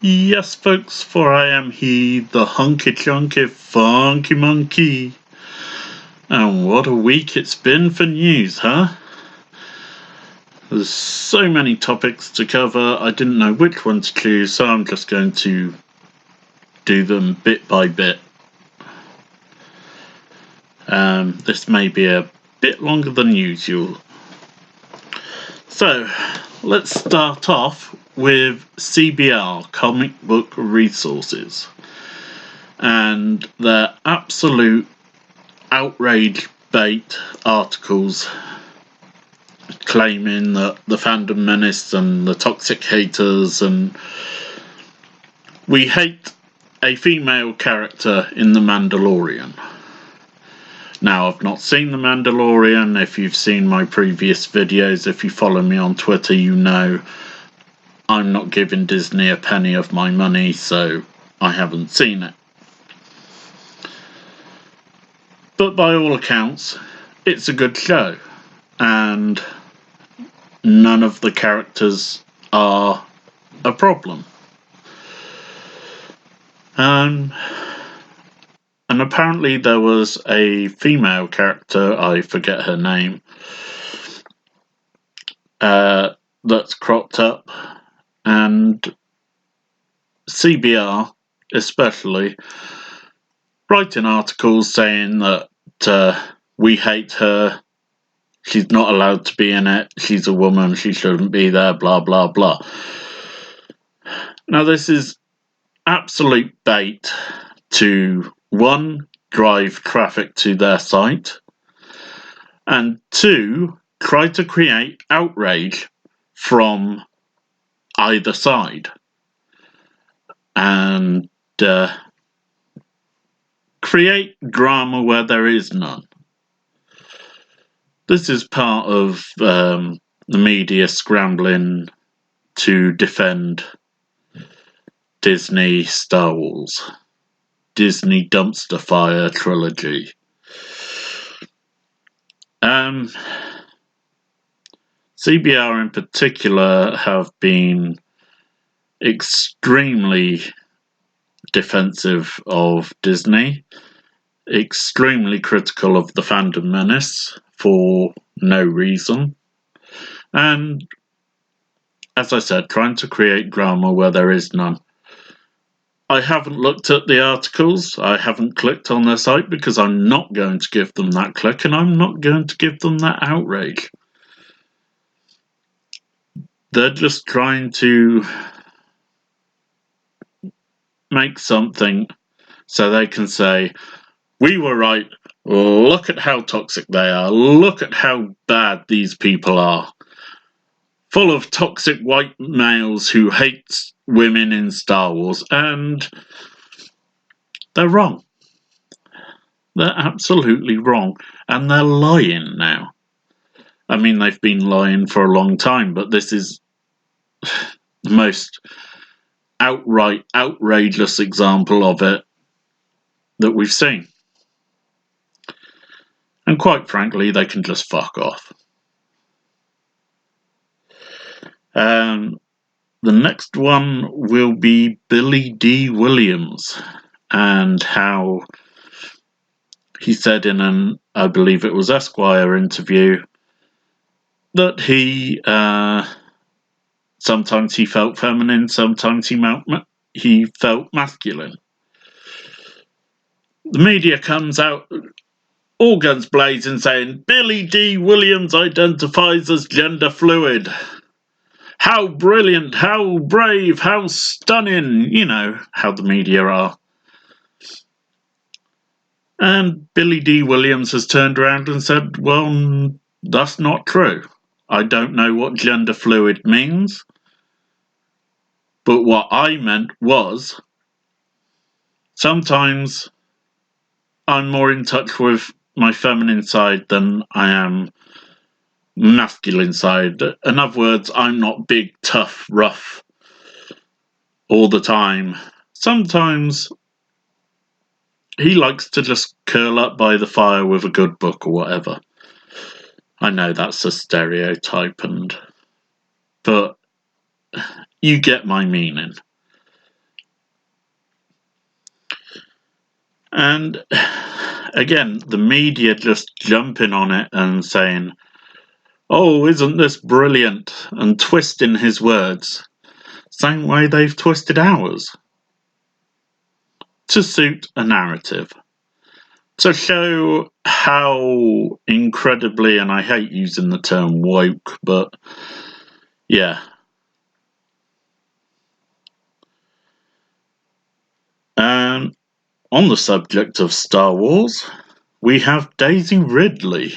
Yes, folks, for I am he, the hunky chunky funky monkey. And what a week it's been for news, huh? There's so many topics to cover, I didn't know which one to choose, so I'm just going to do them bit by bit. This may be a bit longer than usual. So, let's start off with CBR, Comic Book Resources, and their absolute outrage bait articles claiming that the fandom menace and the toxic haters and we hate a female character in The Mandalorian. Now, I've not seen The Mandalorian. If you've seen my previous videos, if you follow me on Twitter, you know I'm not giving Disney a penny of my money, so I haven't seen it. But by all accounts, it's a good show, and none of the characters are a problem. And apparently there was a female character, I forget her name, that's cropped up, and CBR especially writing articles saying that we hate her, she's not allowed to be in it, she's a woman, she shouldn't be there, blah blah blah. Now this is absolute bait to, one, drive traffic to their site, and two, try to create outrage from either side and create drama where there is none. This is part of the media scrambling to defend Disney Star Wars, Disney dumpster fire trilogy. CBR in particular have been extremely defensive of Disney, extremely critical of the fandom menace for no reason, and, as I said, trying to create drama where there is none. I haven't looked at the articles, I haven't clicked on their site because I'm not going to give them that click and I'm not going to give them that outrage. They're just trying to make something so they can say, we were right, look at how toxic they are, look at how bad these people are. Full of toxic white males who hate women in Star Wars, and they're wrong. They're absolutely wrong, and they're lying now. I mean, they've been lying for a long time, but this is the most outright outrageous example of it that we've seen. And quite frankly, they can just fuck off. The next one will be Billy D. Williams, and how he said in an, I believe it was Esquire interview, that he sometimes he felt feminine, sometimes he felt masculine. The media comes out all guns blazing saying Billy D. Williams identifies as gender fluid. How brilliant, how brave, how stunning, you know how the media are. And Billy D. Williams has turned around and said, well, that's not true. I don't know what gender fluid means, but what I meant was sometimes I'm more in touch with my feminine side than I am masculine side. In other words, I'm not big, tough, rough all the time. Sometimes he likes to just curl up by the fire with a good book or whatever. I know that's a stereotype, but you get my meaning. And again, the media just jumping on it and saying, "Oh, isn't this brilliant?" and twisting his words, same way they've twisted ours, to suit a narrative. To show how incredibly, and I hate using the term woke, but yeah. And on the subject of Star Wars, we have Daisy Ridley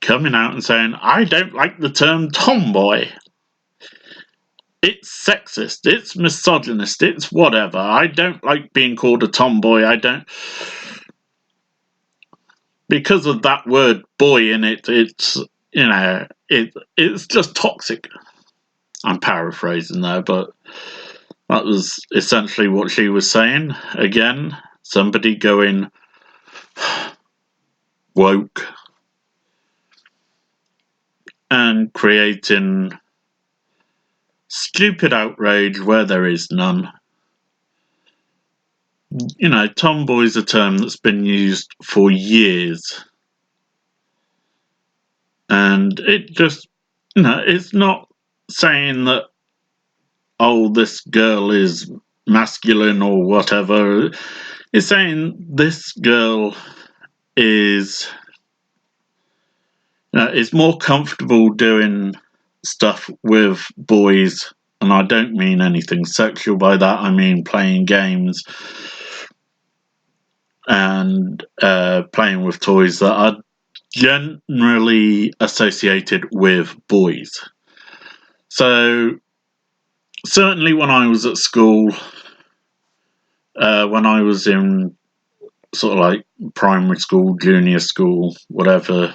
coming out and saying, "I don't like the term tomboy. It's sexist, it's misogynist, it's whatever. I don't like being called a tomboy. I don't." Because of that word boy in it, it's just toxic. I'm paraphrasing there, but that was essentially what she was saying. Again, somebody going woke and creating stupid outrage where there is none. Tomboy's a term that's been used for years. And it just, it's not saying that, oh, this girl is masculine or whatever. It's saying this girl is is more comfortable doing stuff with boys, and I don't mean anything sexual by that. I mean playing games and playing with toys that are generally associated with boys. So certainly when I was at school, when I was in sort of like primary school, junior school, whatever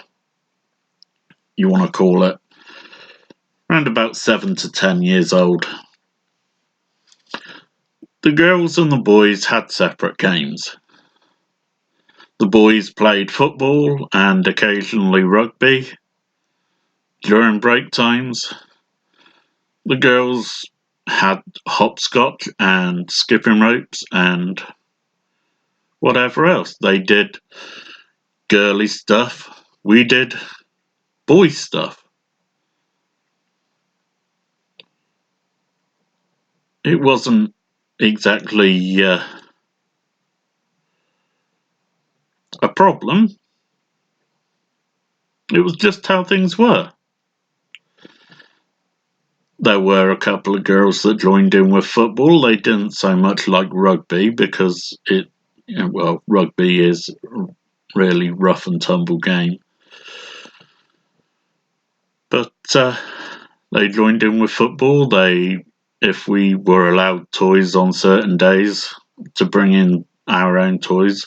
you want to call it, around about 7 to 10 years old, the girls and the boys had separate games. The boys played football and occasionally rugby during break times. The girls had hopscotch and skipping ropes and whatever else. They did girly stuff. We did boy stuff. It wasn't exactly a problem. It was just how things were. There were a couple of girls that joined in with football. They didn't so much like rugby because rugby is a really rough and tumble game. But they joined in with football. If we were allowed toys on certain days, to bring in our own toys,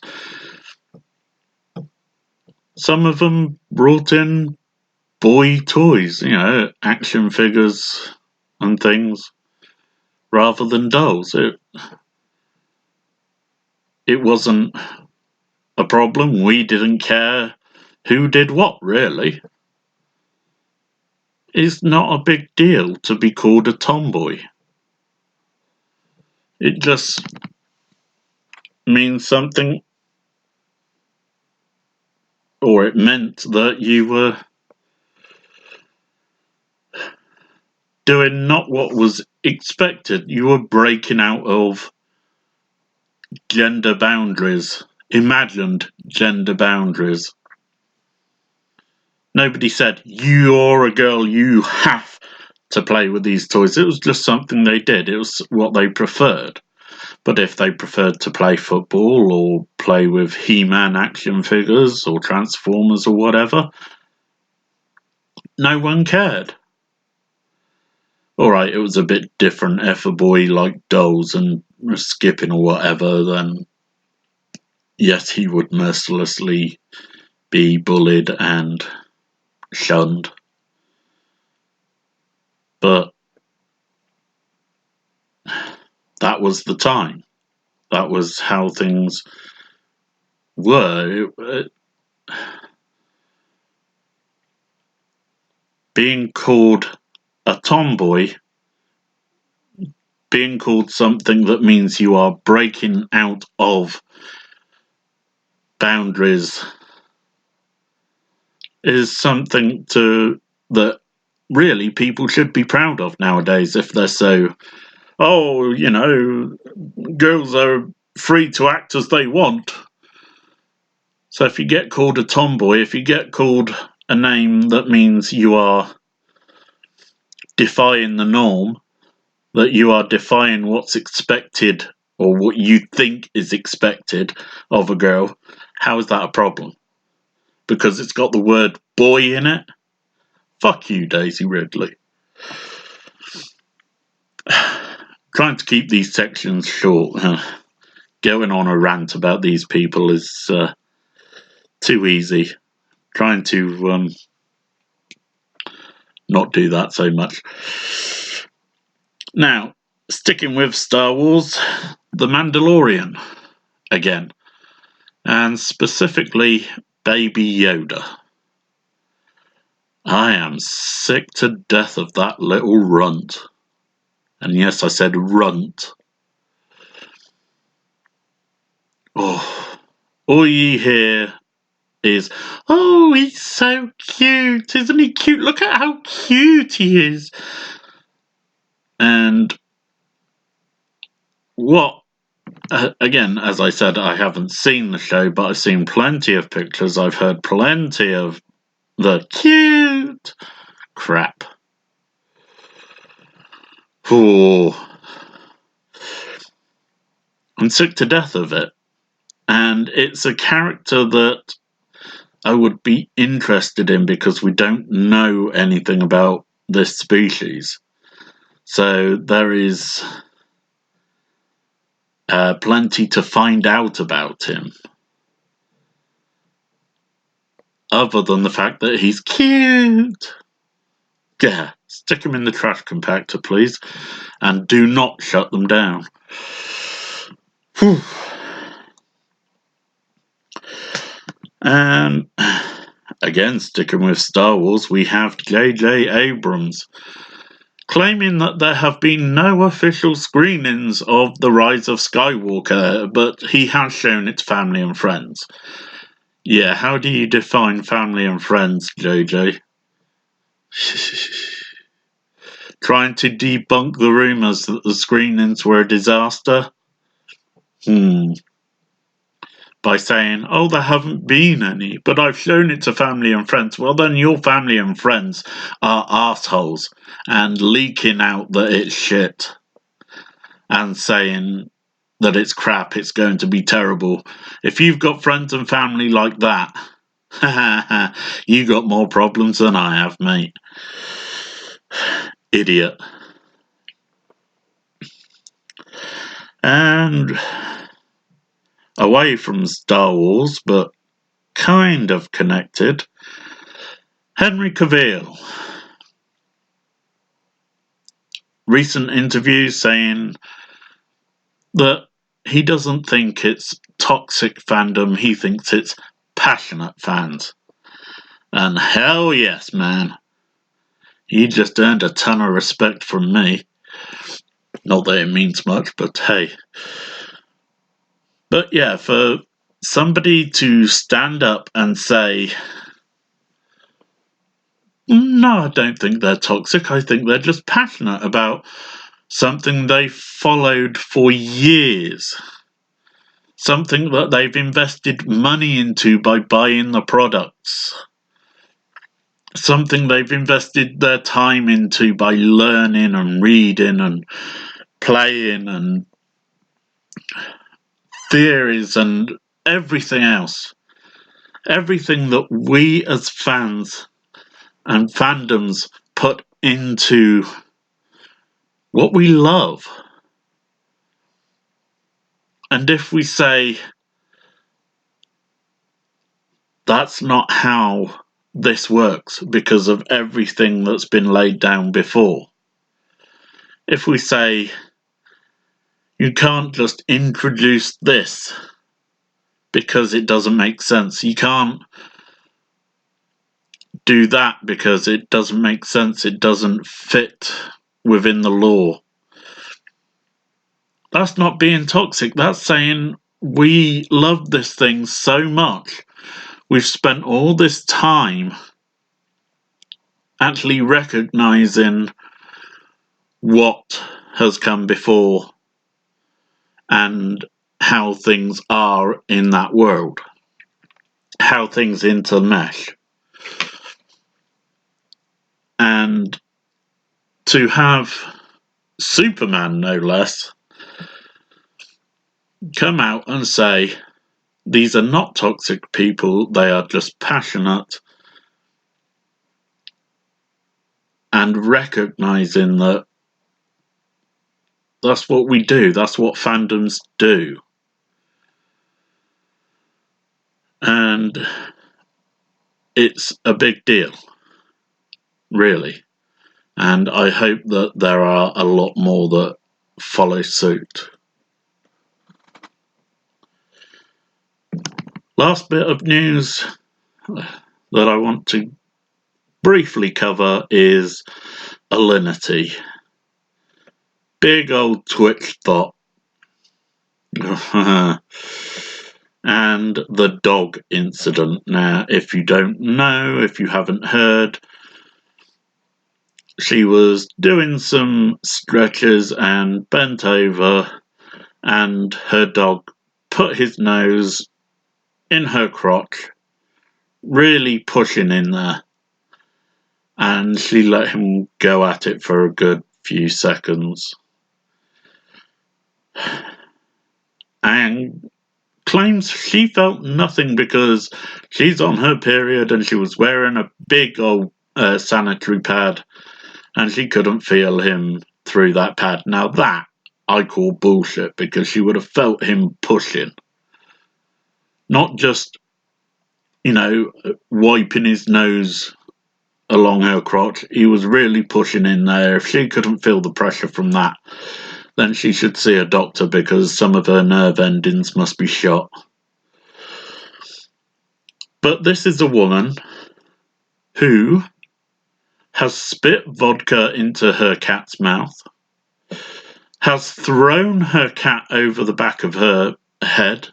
some of them brought in boy toys, action figures and things, rather than dolls. It wasn't a problem. We didn't care who did what, really. It's not a big deal to be called a tomboy. It just means something, or it meant that you were doing not what was expected. You were breaking out of gender boundaries, imagined gender boundaries. Nobody said, "You're a girl, you have to play with these toys." It was just something they did. It was what they preferred. But if they preferred to play football or play with He-Man action figures or Transformers or whatever, no one cared. Alright, it was a bit different. If a boy liked dolls and skipping or whatever, then yes, he would mercilessly be bullied and shunned. But that was the time. That was how things were. Being called a tomboy being called something that means you are breaking out of boundaries is something that really people should be proud of nowadays. If they're so, oh, girls are free to act as they want. So if you get called a tomboy, if you get called a name that means you are defying the norm, that you are defying what's expected or what you think is expected of a girl, how is that a problem? Because it's got the word boy in it? Fuck you, Daisy Ridley. Trying to keep these sections short. Going on a rant about these people is too easy. Trying to not do that so much. Now, sticking with Star Wars, The Mandalorian again, and specifically Baby Yoda. I am sick to death of that little runt. And yes, I said runt. Oh, all you hear is, oh, he's so cute, isn't he cute? Look at how cute he is. And what, again, as I said, I haven't seen the show, but I've seen plenty of pictures. I've heard plenty of the cute crap. Oh, I'm sick to death of it. And it's a character that I would be interested in because we don't know anything about this species. So there is plenty to find out about him. Other than the fact that he's cute. Yeah, stick him in the trash compactor, please. And do not shut them down. Whew. And again, sticking with Star Wars, we have J.J. Abrams claiming that there have been no official screenings of The Rise of Skywalker, but he has shown it to family and friends. Yeah, how do you define family and friends, JJ? Trying to debunk the rumours that the screenings were a disaster? By saying, oh, there haven't been any, but I've shown it to family and friends. Well, then your family and friends are assholes and leaking out that it's shit and saying that it's crap, it's going to be terrible. If you've got friends and family like that, you got more problems than I have, mate. Idiot. And away from Star Wars, but kind of connected, Henry Cavill. Recent interviews saying that he doesn't think it's toxic fandom, he thinks it's passionate fans. And hell yes, man. He just earned a ton of respect from me. Not that it means much, but hey. But yeah, for somebody to stand up and say, no, I don't think they're toxic, I think they're just passionate about something they followed for years. Something that they've invested money into by buying the products. Something they've invested their time into by learning and reading and playing and theories and everything else. Everything that we as fans and fandoms put into what we love. And if we say that's not how this works because of everything that's been laid down before, if we say you can't just introduce this because it doesn't make sense, you can't do that because it doesn't make sense, it doesn't fit within the law, That's not being toxic. That's saying we love this thing so much. We've spent all this time actually recognizing what has come before and how things are in that world, how things intermesh. And to have Superman, no less, come out and say, these are not toxic people, they are just passionate, and recognizing that that's what we do, that's what fandoms do. And it's a big deal, really. And I hope that there are a lot more that follow suit. Last bit of news that I want to briefly cover is Alinity. Big old Twitch thought. And the dog incident. Now, if you don't know, if you haven't heard, she was doing some stretches and bent over, and her dog put his nose in her crotch, really pushing in there, and she let him go at it for a good few seconds. And claims she felt nothing because she's on her period and she was wearing a big old sanitary pad and she couldn't feel him through that pad. Now that I call bullshit, because she would have felt him pushing. Not just, wiping his nose along her crotch. He was really pushing in there. If she couldn't feel the pressure from that, then she should see a doctor, because some of her nerve endings must be shot. But this is a woman who has spit vodka into her cat's mouth, has thrown her cat over the back of her head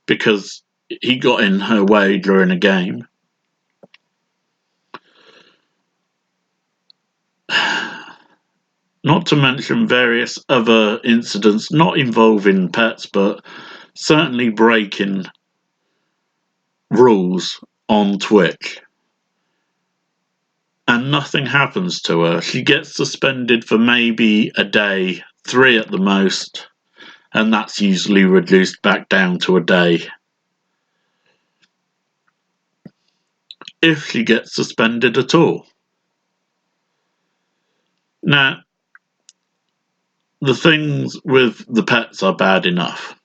because he got in her way during a game. Not to mention various other incidents, not involving pets, but certainly breaking rules on Twitch. And nothing happens to her. She gets suspended for maybe a day, 3 at the most, and that's usually reduced back down to a day. If she gets suspended at all. Now, the things with the pets are bad enough.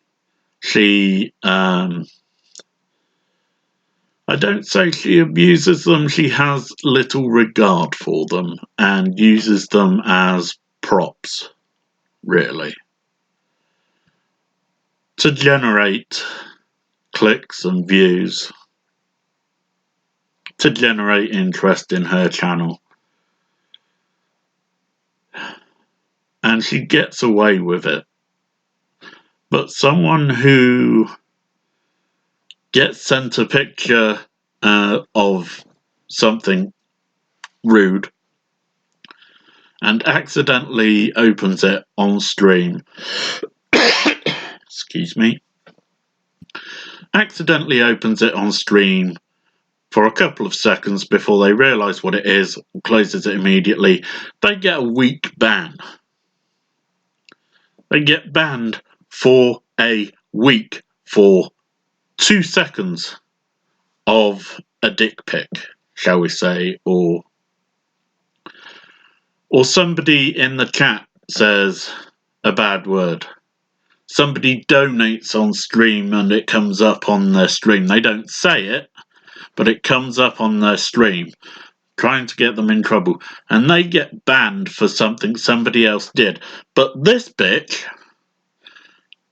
She, I don't say she abuses them, she has little regard for them and uses them as props, really, to generate clicks and views, to generate interest in her channel. And she gets away with it. But someone who gets sent a picture of something rude and accidentally opens it on stream, excuse me, accidentally opens it on stream for a couple of seconds before they realise what it is, closes it immediately, they get a week ban. They get banned for a week for 2 seconds of a dick pic, shall we say, or somebody in the chat says a bad word. Somebody donates on stream and it comes up on their stream. They don't say it, but it comes up on their stream, trying to get them in trouble. And they get banned for something somebody else did. But this bitch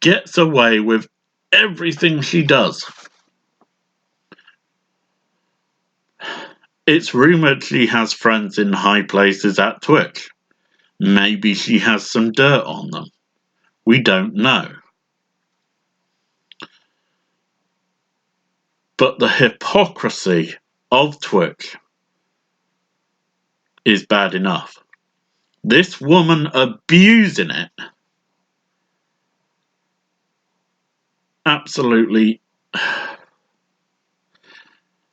gets away with everything she does. It's rumoured she has friends in high places at Twitch. Maybe she has some dirt on them. We don't know. But the hypocrisy of Twitch is bad enough. This woman abusing it, absolutely,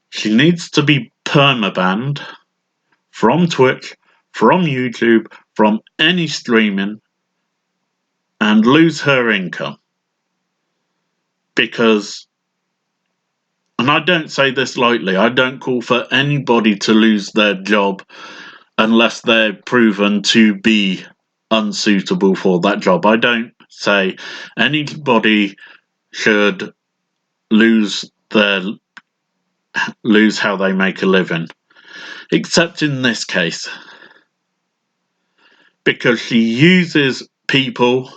she needs to be permabanned from Twitch, from YouTube, from any streaming, and lose her income. Because, and I don't say this lightly, I don't call for anybody to lose their job unless they're proven to be unsuitable for that job. I don't say anybody should lose how they make a living, except in this case, because she uses people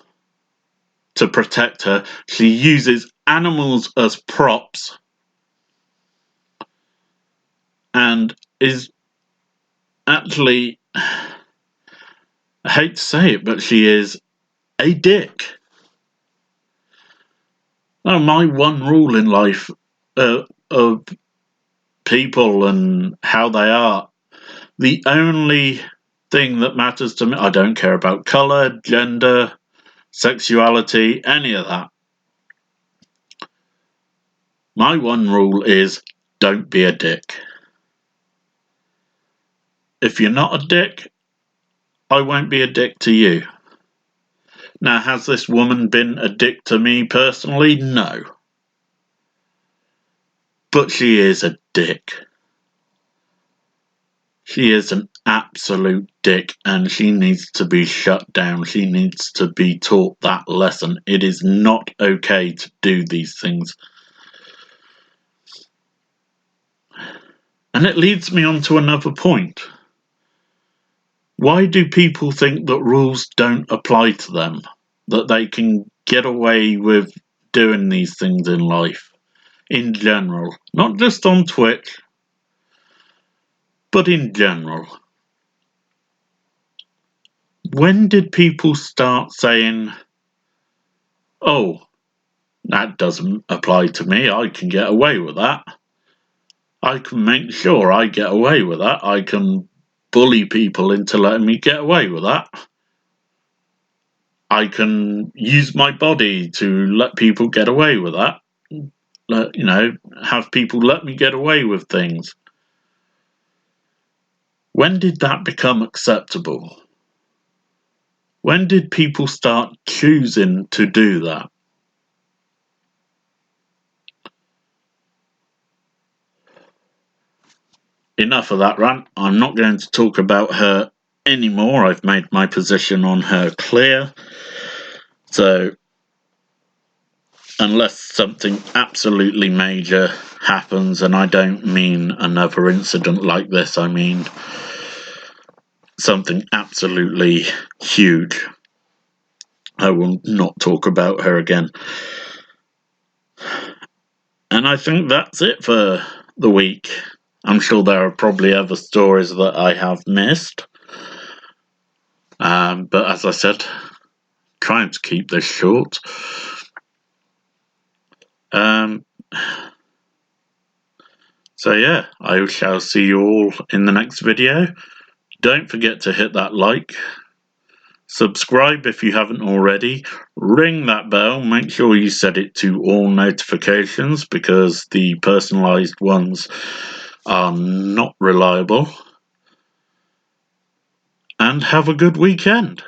to protect her. She uses animals as props and is actually, I hate to say it, but she is a dick. Now, my one rule in life of people and how they are, the only thing that matters to me, I don't care about colour, gender, sexuality, any of that. My one rule is don't be a dick. If you're not a dick, I won't be a dick to you. Now, has this woman been a dick to me personally? No. But she is a dick. She is an absolute dick, and she needs to be shut down. She needs to be taught that lesson. It is not okay to do these things. And it leads me on to another point. Why do people think that rules don't apply to them? That they can get away with doing these things in life, in general? Not just on Twitch, but in general. When did people start saying, oh, that doesn't apply to me, I can get away with that. I can make sure I get away with that. I can bully people into letting me get away with that. I can use my body to let people get away with that. Have people let me get away with things. When did that become acceptable? When did people start choosing to do that? Enough of that rant. I'm not going to talk about her anymore. I've made my position on her clear. So, unless something absolutely major happens, and I don't mean another incident like this, I mean something absolutely huge, I will not talk about her again. And I think that's it for the week. I'm sure there are probably other stories that I have missed. But as I said, trying to keep this short. So yeah, I shall see you all in the next video. Don't forget to hit that like. Subscribe if you haven't already. Ring that bell. Make sure you set it to all notifications because the personalised ones are not reliable. And have a good weekend.